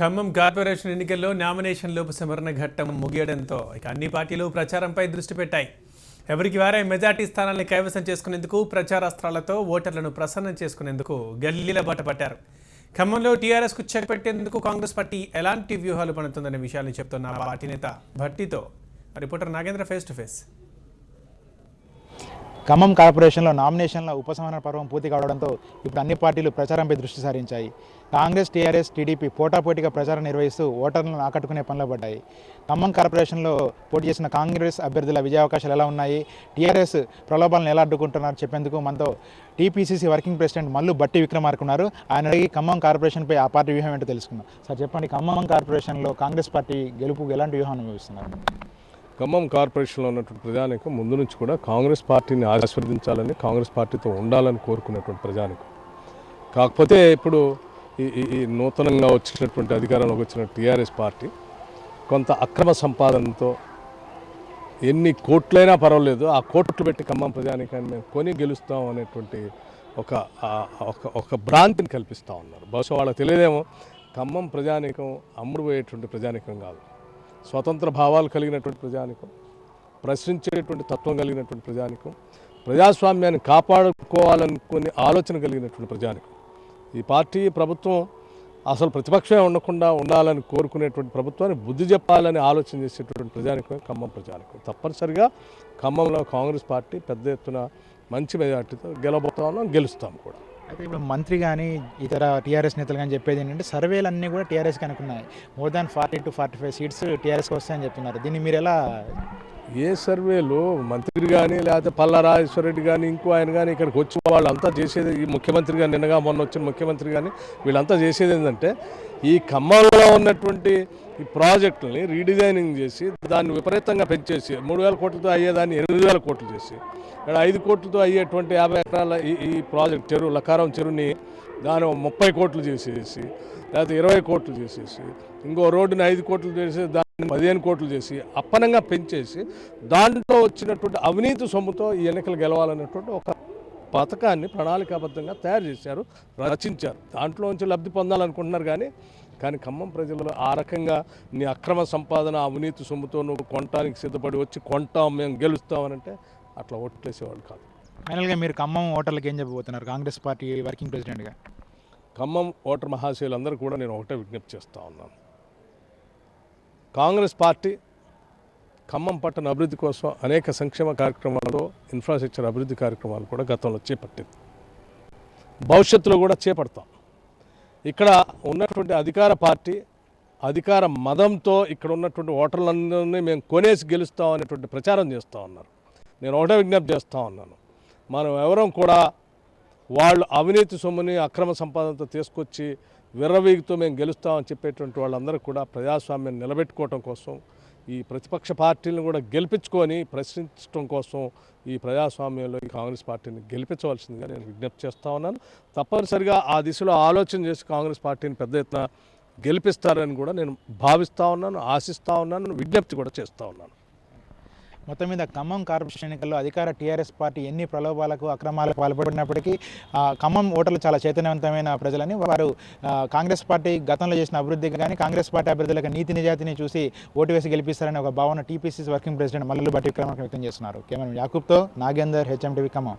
Khammam corporation ఎన్నికల్లో నామినేషన్ల ఉపసంహరణ ఘట్టం ముగియడంతో ఇక అన్ని పార్టీలు ప్రచారంపై దృష్టి పెట్టాయి. ఎవరికి వారే మెజార్టీ స్థానాలను కైవసం చేసుకునేందుకు ప్రచారాస్త్రాలతో ఓటర్లను ప్రసన్నం చేసుకునేందుకు గల్లీల బాట పట్టారు. ఖమ్మంలో టీఆర్ఎస్కు చెక్ పెట్టేందుకు కాంగ్రెస్ పార్టీ ఎలాంటి వ్యూహాలు పడుతుందనే విషయాన్ని చెప్తున్న పార్టీ నేత భట్టితో reporter Nagendra face to face. Khammam కార్పొరేషన్లో నామినేషన్ల ఉపసంహరణ పర్వం పూర్తి కావడంతో ఇప్పుడు అన్ని పార్టీలు ప్రచారంపై దృష్టి సారించాయి. కాంగ్రెస్, టీఆర్ఎస్, టీడీపీ పోటాపోటీగా ప్రచారం నిర్వహిస్తూ ఓటర్లను ఆకట్టుకునే పనిలో పడ్డాయి. ఖమ్మం కార్పొరేషన్లో పోటీ చేసిన కాంగ్రెస్ అభ్యర్థుల విజయావకాశాలు ఎలా ఉన్నాయి, టీఆర్ఎస్ ప్రలోభాలను ఎలా అడ్డుకుంటున్నారు చెప్పేందుకు మనతో TPCC working president Mallu Bhatti Vikramarka ఉన్నారు. ఆయన అడిగి ఖమ్మం కార్పొరేషన్పై ఆ పార్టీ వ్యూహం ఏంటో తెలుసుకుందాం. సార్ చెప్పండి, ఖమ్మం కార్పొరేషన్లో కాంగ్రెస్ పార్టీ గెలుపుకు ఎలాంటి వ్యూహం అనుభవిస్తున్నారు? ఖమ్మం కార్పొరేషన్లో ఉన్నటువంటి ప్రజానికం ముందు నుంచి కూడా కాంగ్రెస్ పార్టీని ఆశీర్వదించాలని, కాంగ్రెస్ పార్టీతో ఉండాలని కోరుకునేటువంటి ప్రజానికం. కాకపోతే ఇప్పుడు ఈ నూతనంగా వచ్చినటువంటి అధికారంలోకి వచ్చిన టీఆర్ఎస్ పార్టీ కొంత అక్రమ సంపాదనతో ఎన్ని కోట్లైనా పర్వాలేదు ఆ కోట్లు పెట్టి ఖమ్మం ప్రజానికాన్ని మేము కొని గెలుస్తాం అనేటువంటి ఒక భ్రాంతిని కల్పిస్తూ ఉన్నారు. బహుశా వాళ్ళకి తెలియదేమో, ఖమ్మం ప్రజానికం అమ్ముడు పోయేటువంటి ప్రజానికం కాదు. స్వతంత్ర భావాలు కలిగినటువంటి ప్రజానికం, ప్రశ్నించేటువంటి తత్వం కలిగినటువంటి ప్రజానికం, ప్రజాస్వామ్యాన్ని కాపాడుకోవాలనుకునే ఆలోచన కలిగినటువంటి ప్రజానికం. ఈ పార్టీ ప్రభుత్వం అసలు ప్రతిపక్షమే ఉండకుండా ఉండాలని కోరుకునేటువంటి ప్రభుత్వాన్ని బుద్ధి చెప్పాలని ఆలోచన చేసేటువంటి ప్రజానికమే ఖమ్మం ప్రజానికం. తప్పనిసరిగా ఖమ్మంలో కాంగ్రెస్ పార్టీ పెద్ద ఎత్తున మంచి మెజార్టీతో గెలుస్తాం కూడా. అయితే ఇప్పుడు మంత్రి కానీ ఇతర టీఆర్ఎస్ నేతలు కానీ చెప్పేది ఏంటంటే సర్వేలు అన్నీ కూడా టీఆర్ఎస్కి అనుకున్నాయి. మోర్ దాన్ 40 to 45 సీట్స్ టీఆర్ఎస్కి వస్తాయని చెప్తున్నారు. దీన్ని మీరు ఎలా? ఏ సర్వేలు మంత్రి కానీ లేకపోతే పల్లా రాజేశ్వరరెడ్డి కానీ ఇంకో ఆయన కానీ ఇక్కడికి వచ్చి వాళ్ళంతా చేసేది, ఈ ముఖ్యమంత్రి కానీ నిన్నగా మొన్న వచ్చిన ముఖ్యమంత్రి కానీ వీళ్ళంతా చేసేది ఏంటంటే ఈ ఖమ్మంలో ఉన్నటువంటి ఈ ప్రాజెక్టులని రీడిజైనింగ్ చేసి దాన్ని విపరీతంగా పెంచేసి 3,000 కోట్లతో అయ్యేదాన్ని 8,000 కోట్లు చేసి ఇక్కడ 5 కోట్లతో అయ్యేటువంటి 50 ఎకరాల ఈ ప్రాజెక్ట్ చెరువు లకారం చెరువుని దాని 30 కోట్లు చేసేసి లేకపోతే 20 కోట్లు చేసేసి ఇంకో రోడ్డుని 5 కోట్లు చేసి దాన్ని 15 కోట్లు చేసి అప్పనంగా పెంచేసి దాంట్లో వచ్చినటువంటి అవినీతి సొమ్ముతో ఈ ఎన్నికలు గెలవాలన్నటువంటి ఒక పథకాన్ని ప్రణాళికాబద్ధంగా తయారు చేశారు, రచించారు. దాంట్లోంచి లబ్ధి పొందాలనుకుంటున్నారు. కానీ ఖమ్మం ప్రజలు ఆ రకంగా నీ అక్రమ సంపాదన అవినీతి సొమ్ముతో నువ్వు కొనటానికి సిద్ధపడి వచ్చి కొంటాం మేము గెలుస్తామనంటే అట్లా ఓట్లేసేవాళ్ళు కాదు. ఫైనల్గా మీరు ఖమ్మం ఓటర్లకు ఏం చెప్పబోతున్నారు కాంగ్రెస్ పార్టీ వర్కింగ్ ప్రెసిడెంట్గా? ఖమ్మం ఓటర్ మహాశయులందరూ కూడా నేను ఒకటే విజ్ఞప్తి చేస్తూ ఉన్నాను. కాంగ్రెస్ పార్టీ ఖమ్మం పట్టణ అభివృద్ధి కోసం అనేక సంక్షేమ కార్యక్రమాలు, ఇన్ఫ్రాస్ట్రక్చర్ అభివృద్ధి కార్యక్రమాలు కూడా గతంలో చేపట్టింది, భవిష్యత్తులో కూడా చేపడతాం. ఇక్కడ ఉన్నటువంటి అధికార పార్టీ అధికార మదంతో ఇక్కడ ఉన్నటువంటి ఓటర్లందరినీ మేము కొనేసి గెలుస్తాం అనేటువంటి ప్రచారం చేస్తూ ఉన్నారు. నేను ఒకటే విజ్ఞప్తి చేస్తూ ఉన్నాను, మనం ఎవరం కూడా వాళ్ళు అవినీతి సొమ్ముని అక్రమ సంపాదనతో తీసుకొచ్చి విర్రవీగుతో మేము గెలుస్తామని చెప్పేటువంటి వాళ్ళందరూ కూడా ప్రజాస్వామ్యాన్ని నిలబెట్టుకోవడం కోసం, ఈ ప్రతిపక్ష పార్టీలను కూడా గెలిపించుకొని ప్రశ్నించడం కోసం ఈ ప్రజాస్వామ్యంలో ఈ కాంగ్రెస్ పార్టీని గెలిపించవలసిందిగా నేను విజ్ఞప్తి చేస్తూ ఉన్నాను. తప్పనిసరిగా ఆ దిశలో ఆలోచన చేసి కాంగ్రెస్ పార్టీని పెద్ద ఎత్తున గెలిపిస్తారని కూడా నేను భావిస్తూ ఉన్నాను, ఆశిస్తూ ఉన్నాను, విజ్ఞప్తి కూడా చేస్తూ ఉన్నాను. మొత్తం మీద ఖమ్మం కార్పొరేషన్ ఎన్నికల్లో అధికార టీఆర్ఎస్ పార్టీ ఎన్ని ప్రలోభాలకు అక్రమాలకు పాల్పడినప్పటికీ ఖమ్మం ఓటర్లు చాలా చైతన్యవంతమైన ప్రజలని, వారు కాంగ్రెస్ పార్టీ గతంలో చేసిన అభివృద్ధికి కానీ కాంగ్రెస్ పార్టీ అభ్యర్థులకు నీతి నిజాతిని చూసి ఓటు వేసి గెలిపిస్తారని ఒక భావన TPCC working president Mallu Bhatti Vikramarka వ్యక్తం చేస్తున్నారు. కెమెరా యాకూబ్తో నాగేందర్, HMTV ఖమ్మం.